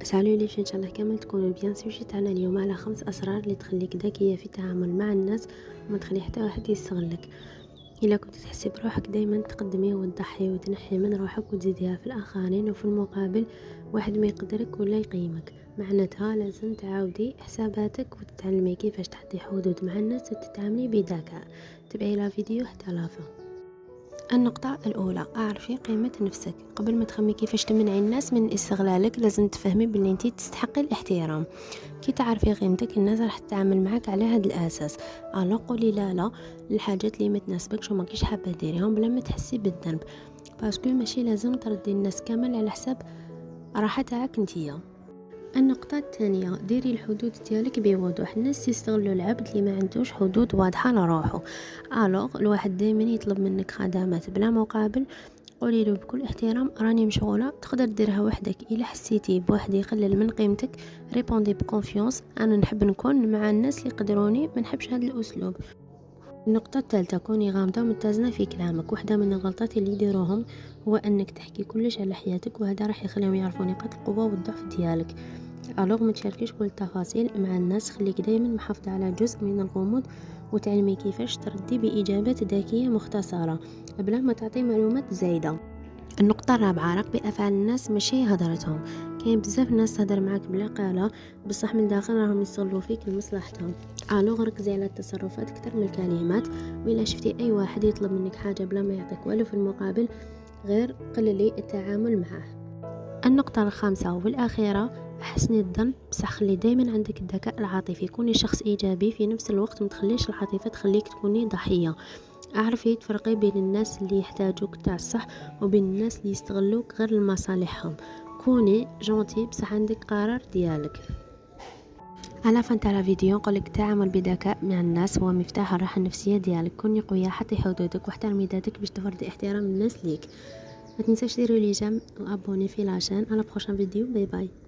سالو ليش ان شاء الله كامل تكونوا بيان. سوجي تاعنا اليوم على 5 اسرار اللي تخليك ذكيه في التعامل مع الناس وما تخلي حتى واحد يستغلك. الا كنت تحسي بروحك دايما تقدمي وتضحي وتنحي من روحك وتزيديها في الاخرين، وفي المقابل واحد ما يقدرك ولا يقيمك، معناتها لازم تعاودي حساباتك وتتعلمي كيفاش تحطي حدود مع الناس وتتعاملي بذكاء. تبعي لا فيديو حتى لافا. النقطة الأولى، أعرفي قيمة نفسك. قبل ما تخمي كيفاش تمنعي الناس من استغلالك لازم تفهمي بلي انتي تستحقي الاحترام. كي تعرفي قيمتك الناس راح تتعامل معك على هذا الأساس. ألا قولي لا للحاجات اللي ما تناسبكش وما كيش حابة ديريهم بلا ما تحسي بالذنب، باسكو ماشي لازم تردي الناس كامل على حساب راحة تاعك نتيا. النقطة الثانية، ديري الحدود ديالك بوضوح. الناس يستغلوا العبد اللي ما عندوش حدود واضحة لروحه. الوغ الواحد دائما يطلب منك خدمات بلا مقابل، قولي له بكل احترام راني مشغولة، تقدر ديرها وحدك. الا حسيتي بواحد يقلل من قيمتك ريبوندي بكونفيونس، انا نحب نكون مع الناس اللي يقدروني، ما نحبش هذا الاسلوب. النقطة الثالثة، كوني غامضة ومتزنة في كلامك. واحدة من الغلطات اللي يديروهم هو انك تحكي كلش على حياتك، وهذا راح يخليهم يعرفوا نقاط القوة والضعف ديالك. الوغ ما تشاركيش كل التفاصيل مع الناس، خليك دايما محافظة على جزء من الغموض، وتعلمي كيفاش تردي بإجابات ذكية مختصرة بلا ما تعطي معلومات زايدة. النقطة الرابعة، راقبي أفعال الناس ماشي هضرتهم. كاين بزاف ناس تهدر معاك بلا قالة، بصح من داخل راهم يستغلوا فيك لمصلحتهم. الوغ ركزي على التصرفات اكثر من الكلمات، وإلا شفتي أي واحد يطلب منك حاجة بلا ما يعطيك والو في المقابل، غير قللي التعامل معه. النقطة الخامسة والأخيرة، أحسني الظن بصح خلي دايما عندك الذكاء العاطفي. كوني شخص إيجابي في نفس الوقت، متخليش العاطفة تخليك تكوني ضحية. اعرفي تفرقي بين الناس اللي يحتاجوك تاع الصح وبين الناس اللي يستغلوك غير لمصالحهم. كوني جونتي بصح عندك قرار ديالك. على فان تاع الفيديو نقولك التعامل بذكاء مع الناس هو مفتاح الراحة النفسية ديالك. كوني قوية، حطي حدودك واحترمي ذاتك باش تفرضي احترام الناس ليك. ما تنساش ديروا لي جيم وابوني في لاشين. على بروشان فيديو، باي باي.